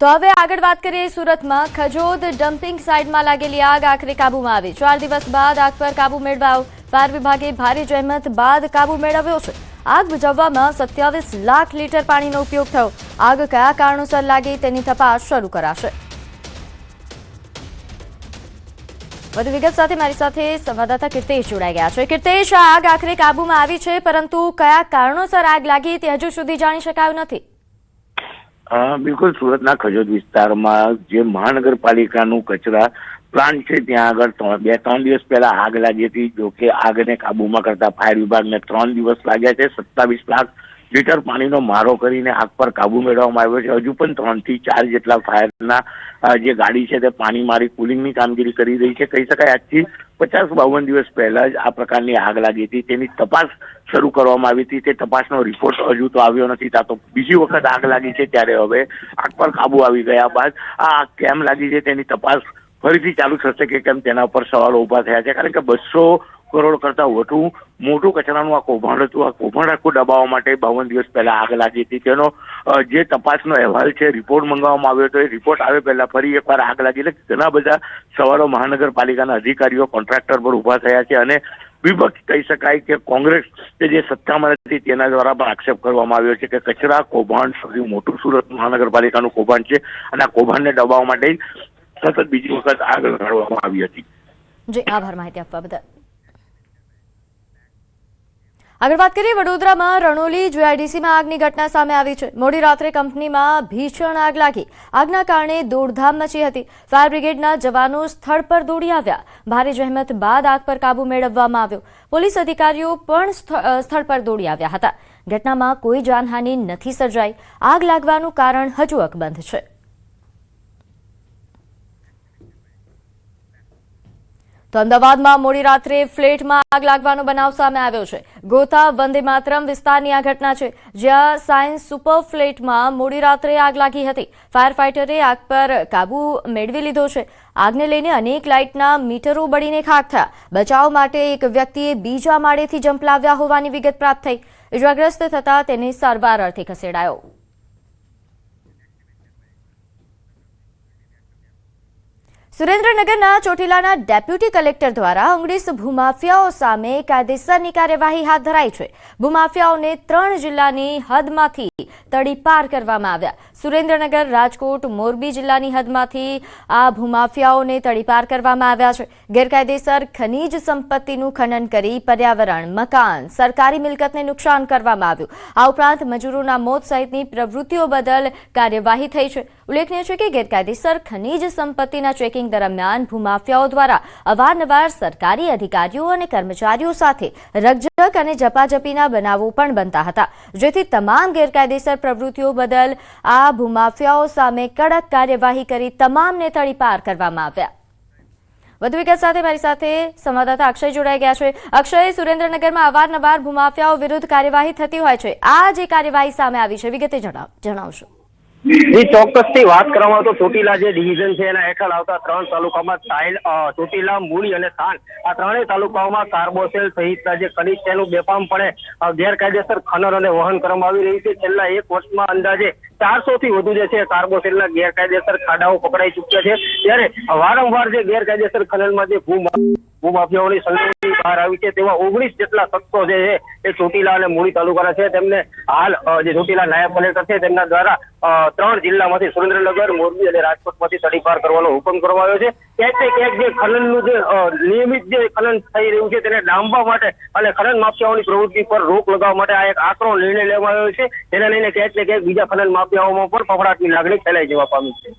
તો હવે આગળ વાત કરીએ સુરતમાં ખજોદ ડમ્પિંગ સાઇટમાં લાગેલી આગ આખરે કાબૂમાં આવી। 4 દિવસ બાદ આગ પર કાબૂ મેળવાયો। ફાયર વિભાગે ભારે જહેમત બાદ કાબૂ મેળવ્યો છે। આગ બુઝાવવામાં 27 લાખ લીટર પાણીનો ઉપયોગ થયો। આગ કયા કારણોસર લાગી તેની તપાસ શરૂ કરાશે। વધુ વિગત સાથે મારી સાથે સંવાદદાતા કીર્તેશ જોડાઈ ગયા છે। કીર્તેશ, આગ આખરે કાબૂમાં આવી છે, પરંતુ કયા કારણોસર આગ લાગી તે હજુ સુધી જાણી શકાયું નથી। બિલકુલ, સુરતના ખજોદ વિસ્તારમાં જે મહાનગરપાલિકાનું કચરા પ્લાન્ટ છે ત્યાં આગળ 2-3 દિવસ પહેલા આગ લાગી હતી। જો કે આગને કાબૂમાં કરતા ફાયર વિભાગને 3 દિવસ લાગ્યા છે। 27 લાખ લીટર પાણીનો મારો કરીને આગ પર કાબુ મેળવવામાં આવ્યો છે। હજુ પણ 3 થી 4 જેટલા ફાયરના જે ગાડી છે તે પાણી મારી કુલિંગની કામગીરી કરી રહી છે। કહી શકાય આજથી 50-52 દિવસ પહેલા જ આ પ્રકારની આગ લાગી હતી, તેની તપાસ શરૂ કરવામાં આવી હતી। તે તપાસનો રિપોર્ટ હજુ તો આવ્યો નથી। ત્યાં તો બીજી વખત આગ લાગી છે, ત્યારે હવે આગ પર કાબુ આવી ગયા બાદ આ આગ કેમ લાગી છે તેની તપાસ ફરીથી ચાલુ થશે કે કેમ, તેના પર સવાલો ઉભા થયા છે। કારણ કે 200 કરોડ કરતા વધુ મોટું કચરાનું આ કૌભાંડ હતું। આ કૌભાંડ આખું દબાવવા માટે 52 દિવસ પહેલા આગ લાગી હતી। તેનો જે તપાસનો અહેવાલ છે, રિપોર્ટ મંગાવવામાં આવ્યો હતો। એ રિપોર્ટ આવે પહેલા ફરી એકવાર આગ લાગી, એટલે ઘણા બધા સવાલો મહાનગરપાલિકાના અધિકારીઓ, કોન્ટ્રાક્ટર પર ઉભા થયા છે। અને વિપક્ષ કહી શકાય કે કોંગ્રેસ કે જે સત્તામાં હતી તેના દ્વારા પણ આક્ષેપ કરવામાં આવ્યો છે કે કચરા કૌભાંડ સૌથી મોટું સુરત મહાનગરપાલિકાનું કૌભાંડ છે, અને આ કૌભાંડને દબાવવા માટે સતત બીજી વખત આગ લગાડવામાં આવી હતી। જી આભાર માહિતી આપવા બદલ। આગળ વાત કરીએ વડોદરામાં રણોલી જીઆઈડીસીમાં આગની ઘટના સામે આવી છે। મોડી રાત્રે કંપનીમાં ભીષણ આગ લાગી। આગના કારણે દોડધામ મચી હતી। ફાયર બ્રિગેડના જવાનો સ્થળ પર દોડી આવ્યા। ભારે જહેમત બાદ આગ પર કાબુ મેળવવામાં આવ્યો। પોલીસ અધિકારીઓ પણ સ્થળ પર દોડી આવ્યા હતા। ઘટનામાં કોઈ જાનહાનિ નથી સર્જાઈ। આગ લાગવાનું કારણ હજુ અકબંધ છે। તો અમદાવાદમાં મોડી રાત્રે ફ્લેટમાં આગ લાગવાનો બનાવ સામે આવ્યો છે। ગોતા વંદે માતરમ વિસ્તારની આ ઘટના છે, જ્યાં સાયન્સ સુપર ફ્લેટમાં મોડી રાત્રે આગ લાગી હતી। ફાયર ફાઇટરે આગ પર કાબુ મેળવી લીધો છે। આગને લઈને અનેક લાઇટના મીટરો બળીને ખાખ થયા। બચાવ માટે એક વ્યક્તિએ બીજા માળેથી ઝંપલાવ્યા હોવાની વિગત પ્રાપ્ત થઈ। ઇજાગ્રસ્ત થતા તેને સારવાર અર્થે ખસેડાયો। સુરેન્દ્રનગરના ચોટીલાના ડેપ્યુટી કલેક્ટર દ્વારા 19 ભૂમાફિયાઓ સામે કાયદેસરની કાર્યવાહી હાથ ધરાઈ છે। ભૂમાફિયાઓને 3 જિલ્લાની હદમાંથી તડીપાર કરવામાં આવ્યા। સુરેન્દ્રનગર, રાજકોટ, મોરબી જિલ્લાની હદમાંથી આ ભૂમાફિયાઓને તડીપાર કરવામાં આવ્યા છે। ગેરકાયદેસર ખનીજ સંપત્તિનું ખનન કરી પર્યાવરણ, મકાન, સરકારી મિલકતને નુકસાન કરવામાં આવ્યું। આ ઉપરાંત મજૂરોના મોત સહિતની પ્રવૃત્તિઓ બદલ કાર્યવાહી થઈ છે। ઉલ્લેખનીય છે કે ગેરકાયદેસર ખનીજ સંપત્તિના ચેકિંગ દરમિયાન ભૂમાફિયાઓ દ્વારા અવારનવાર સરકારી અધિકારીઓ અને કર્મચારીઓ સાથે રકઝક અને ઝપાઝપીના બનાવો પણ બનતા હતા, જેથી તમામ ગેરકાયદેસર પ્રવૃત્તિઓ બદલ આ ભૂમાફિયાઓ સામે કડક કાર્યવાહી કરી તમામને તડીપાર કરવામાં આવ્યા। વધુ વિગત સાથે મારી સાથે સંવાદદાતા અક્ષય જોડાઈ ગયા છે। અક્ષય, સુરેન્દ્રનગરમાં અવારનવાર ભૂમાફિયાઓ વિરુદ્ધ કાર્યવાહી થતી હોય છે, આ જે કાર્યવાહી સામે આવી છે વિગતે જણાવશો। ચોક્કસથી વાત કરવામાં તો ચોટીલા જે ડિવિઝન છે એના હેઠળ આવતા 3 તાલુકામાં સાયલ, ચોટીલા, મૂળી અને થાન, આ 3 તાલુકાઓમાં કાર્બોસેલ સહિતના જે ખનીજ છે એનું બેફામપણે ગેરકાયદેસર ખનન અને વહન કરવામાં આવી રહ્યું છે। છેલ્લા 1 વર્ષમાં અંદાજે 400 થી વધુ જે છે કાર્બોસેલના ગેરકાયદેસર ખાડાઓ પકડાઈ ચૂક્યા છે। ત્યારે વારંવાર જે ગેરકાયદેસર ખનનમાં જે ભૂમાફિયાઓની સંડોવણી બહાર આવી છે, તેવા 19 જેટલા શખ્સો જે છે એ ચોટીલા અને મૂળી તાલુકાના છે। તેમને હાલ જે ચોટીલા નાયબ કલેક્ટર છે તેમના દ્વારા 3 જિલ્લામાંથી સુરેન્દ્રનગર, મોરબી અને રાજકોટમાંથી તડીપાર કરવાનો હુકમ કરવામાં આવ્યો છે। ક્યાંક જે ખનનનું જે નિયમિત જે ખનન થઈ રહ્યું છે તેને ડામવા માટે અને ખનન માફિયાઓની પ્રવૃત્તિ પર રોક લગાવવા માટે આ એક આકરો નિર્ણય લેવામાં આવ્યો છે। તેને લઈને ક્યાંક ને ક્યાંક બીજા ખનન માફિયાઓમાં પણ ફફડાટની લાગણી ફેલાઈ જવા પામી છે।